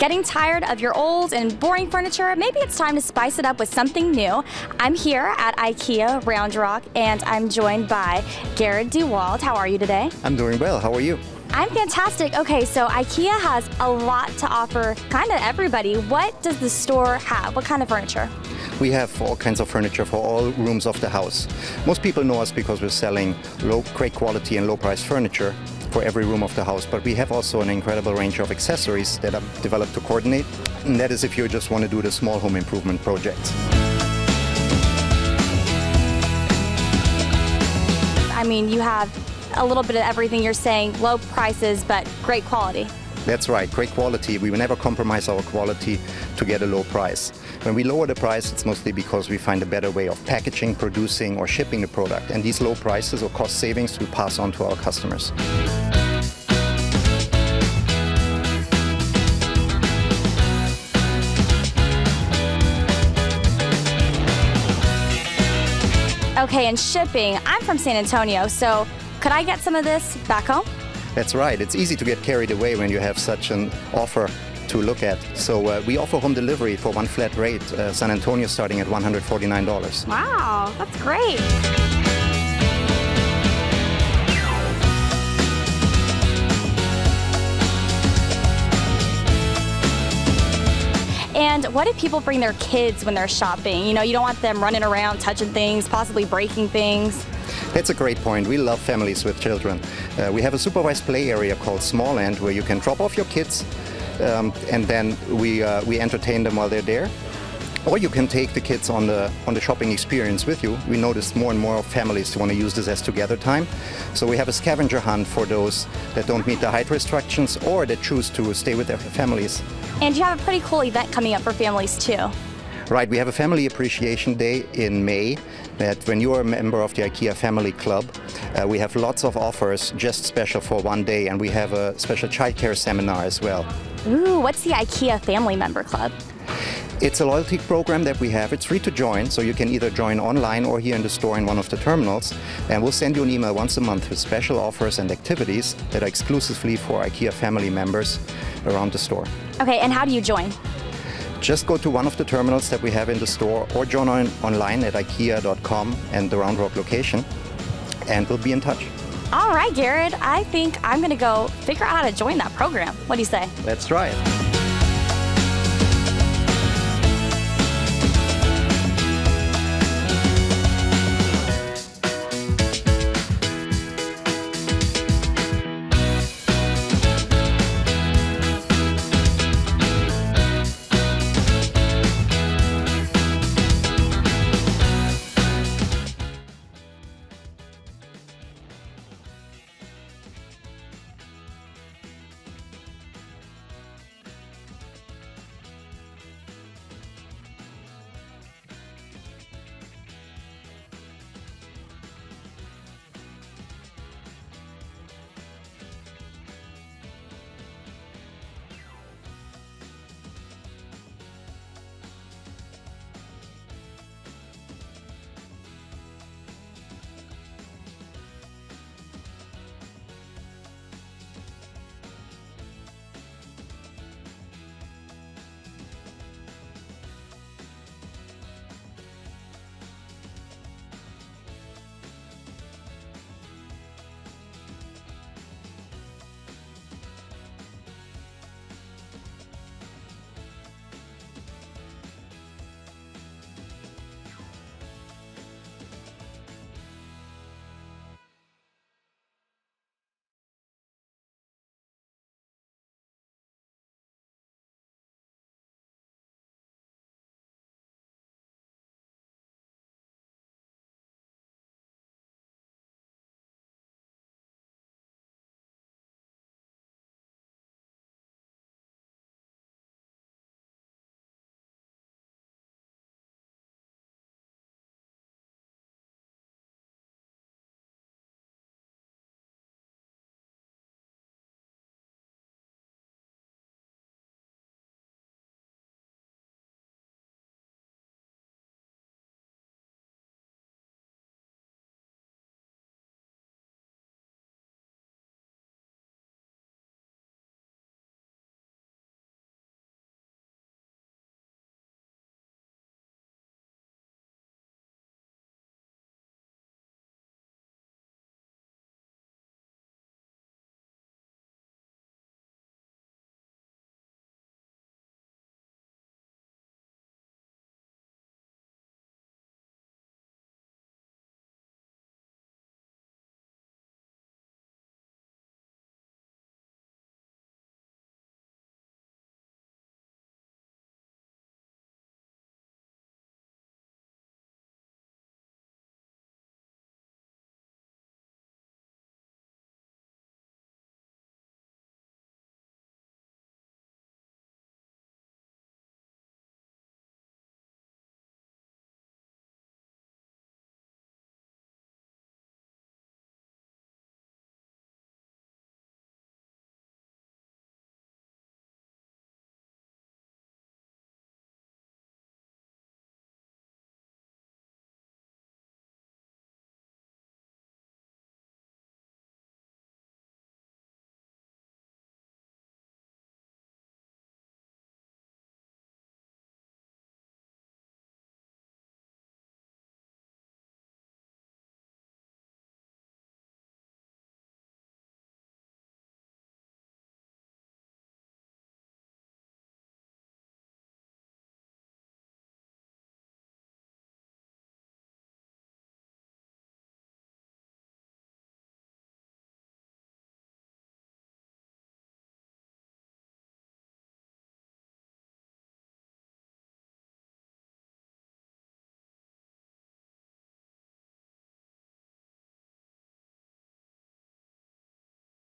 Getting tired of your old and boring furniture? Maybe it's time to spice it up with something new. I'm here at IKEA Round Rock and I'm joined by Garrett DeWald. How are you today? I'm doing well. How are you? I'm fantastic. Okay, so IKEA has a lot to offer kind of everybody. What does the store have? What kind of furniture? We have all kinds of furniture for all rooms of the house. Most people know us because we're selling great quality and low price furniture for every room of the house, but we have also an incredible range of accessories that are developed to coordinate, and that is if you just want to do the small home improvement projects. I mean, you have a little bit of everything. You're saying low prices, but great quality. That's right, great quality. We will never compromise our quality to get a low price. When we lower the price, it's mostly because we find a better way of packaging, producing, or shipping the product. And these low prices or cost savings we pass on to our customers. Okay, and shipping. I'm from San Antonio, so could I get some of this back home? That's right. It's easy to get carried away when you have such an offer to look at. So we offer home delivery for one flat rate, San Antonio starting at $149. Wow, that's great. And what if people bring their kids when they're shopping? You know, you don't want them running around, touching things, possibly breaking things. That's a great point. We love families with children. We have a supervised play area called Small End where you can drop off your kids and then we entertain them while they're there. Or you can take the kids on the shopping experience with you. We notice more and more families want to use this as together time. So we have a scavenger hunt for those that don't meet the height restrictions or that choose to stay with their families. And you have a pretty cool event coming up for families too. Right, we have a Family Appreciation Day in May that when you are a member of the IKEA Family Club, we have lots of offers just special for one day, and we have a special childcare seminar as well. Ooh, what's the IKEA Family Member Club? It's a loyalty program that we have. It's free to join, so you can either join online or here in the store in one of the terminals, and we'll send you an email once a month with special offers and activities that are exclusively for IKEA family members around the store. Okay, and how do you join? Just go to one of the terminals that we have in the store or join online at ikea.com and the Round Rock location, and we'll be in touch. All right, Garrett, I think I'm going to go figure out how to join that program. What do you say? Let's try it.